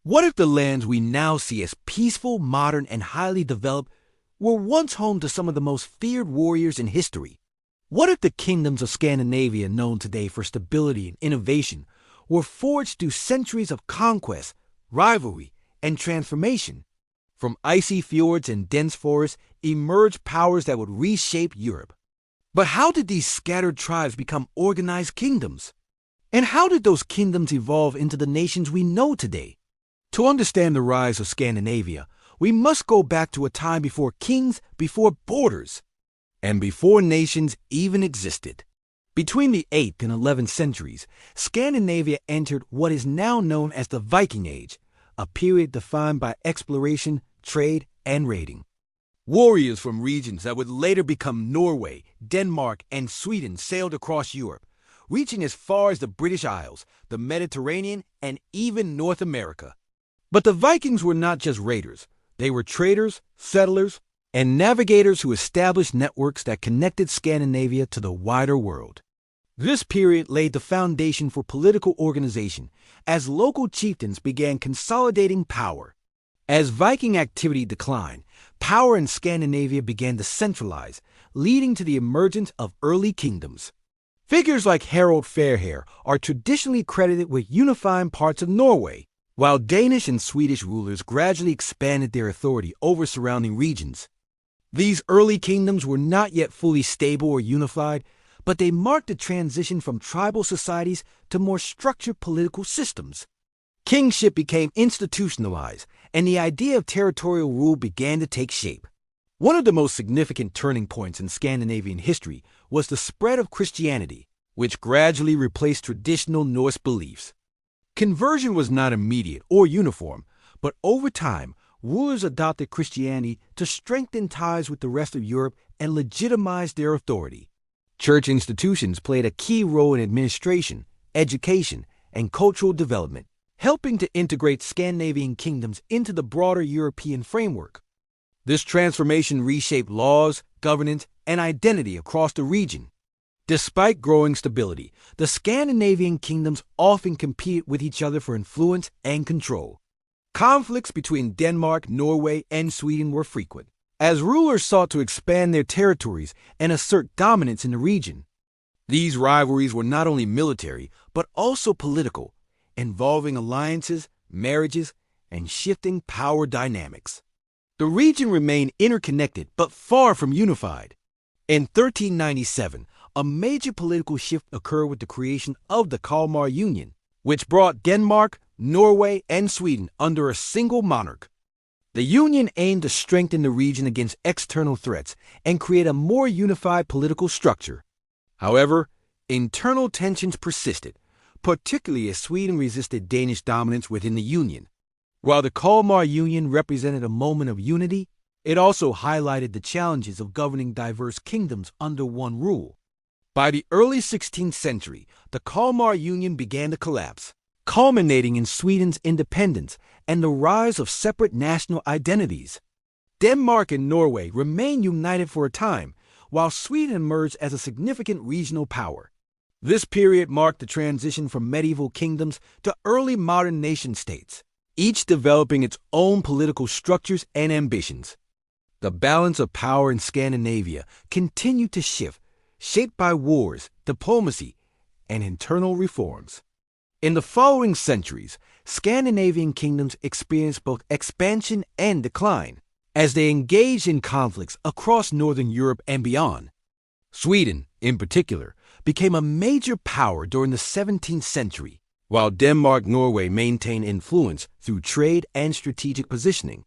What if the lands we now see as peaceful, modern, and highly developed were once home to some of the most feared warriors in history? What if the kingdoms of Scandinavia, known today for stability and innovation, were forged through centuries of conquest, rivalry, and transformation? From icy fjords and dense forests emerged powers that would reshape Europe. But how did these scattered tribes become organized kingdoms? And how did those kingdoms evolve into the nations we know today? To understand the rise of Scandinavia, we must go back to a time before kings, before borders, and before nations even existed. Between the 8th and 11th centuries, Scandinavia entered what is now known as the Viking Age, a period defined by exploration, trade, and raiding. Warriors from regions that would later become Norway, Denmark, and Sweden sailed across Europe, reaching as far as the British Isles, the Mediterranean, and even North America. But the Vikings were not just raiders. They were traders, settlers, and navigators who established networks that connected Scandinavia to the wider world. This period laid the foundation for political organization as local chieftains began consolidating power. As Viking activity declined, power in Scandinavia began to centralize, leading to the emergence of early kingdoms. Figures like Harald Fairhair are traditionally credited with unifying parts of Norway, while Danish and Swedish rulers gradually expanded their authority over surrounding regions. These early kingdoms were not yet fully stable or unified, but they marked a transition from tribal societies to more structured political systems. Kingship became institutionalized, and the idea of territorial rule began to take shape. One of the most significant turning points in Scandinavian history was the spread of Christianity, which gradually replaced traditional Norse beliefs. Conversion was not immediate or uniform, but over time, rulers adopted Christianity to strengthen ties with the rest of Europe and legitimize their authority. Church institutions played a key role in administration, education, and cultural development, helping to integrate Scandinavian kingdoms into the broader European framework. This transformation reshaped laws, governance, and identity across the region. Despite growing stability, the Scandinavian kingdoms often competed with each other for influence and control. Conflicts between Denmark, Norway, and Sweden were frequent, as rulers sought to expand their territories and assert dominance in the region. These rivalries were not only military, but also political, involving alliances, marriages, and shifting power dynamics. The region remained interconnected but far from unified. In 1397, a major political shift occurred with the creation of the Kalmar Union, which brought Denmark, Norway, and Sweden under a single monarch. The union aimed to strengthen the region against external threats and create a more unified political structure. However, internal tensions persisted, particularly as Sweden resisted Danish dominance within the union. While the Kalmar Union represented a moment of unity, it also highlighted the challenges of governing diverse kingdoms under one rule. By the early 16th century, the Kalmar Union began to collapse, culminating in Sweden's independence and the rise of separate national identities. Denmark and Norway remained united for a time, while Sweden emerged as a significant regional power. This period marked the transition from medieval kingdoms to early modern nation-states, each developing its own political structures and ambitions. The balance of power in Scandinavia continued to shift, shaped by wars, diplomacy, and internal reforms. In the following centuries, Scandinavian kingdoms experienced both expansion and decline, as they engaged in conflicts across Northern Europe and beyond. Sweden, in particular, became a major power during the 17th century, while Denmark-Norway maintained influence through trade and strategic positioning.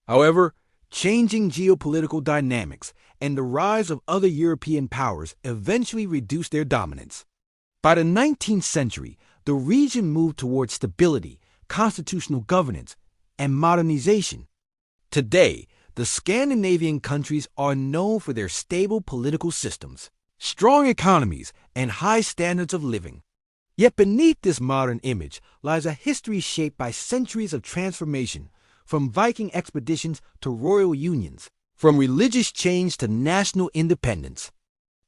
However, changing geopolitical dynamics and the rise of other European powers eventually reduced their dominance. By the 19th century, the region moved towards stability, constitutional governance, and modernization. Today, the Scandinavian countries are known for their stable political systems, strong economies, and high standards of living. Yet beneath this modern image lies a history shaped by centuries of transformation, from Viking expeditions to royal unions, from religious change to national independence.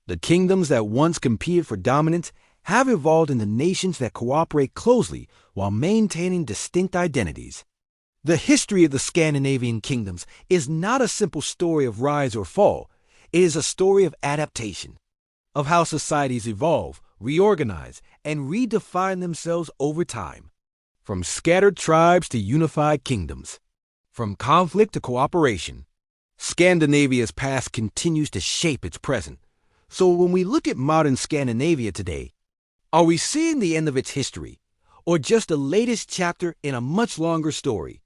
The kingdoms that once competed for dominance have evolved into nations that cooperate closely while maintaining distinct identities. The history of the Scandinavian kingdoms is not a simple story of rise or fall. It is a story of adaptation, of how societies evolve, reorganize, and redefine themselves over time. From scattered tribes to unified kingdoms, from conflict to cooperation, Scandinavia's past continues to shape its present. So when we look at modern Scandinavia today, are we seeing the end of its history, or just the latest chapter in a much longer story?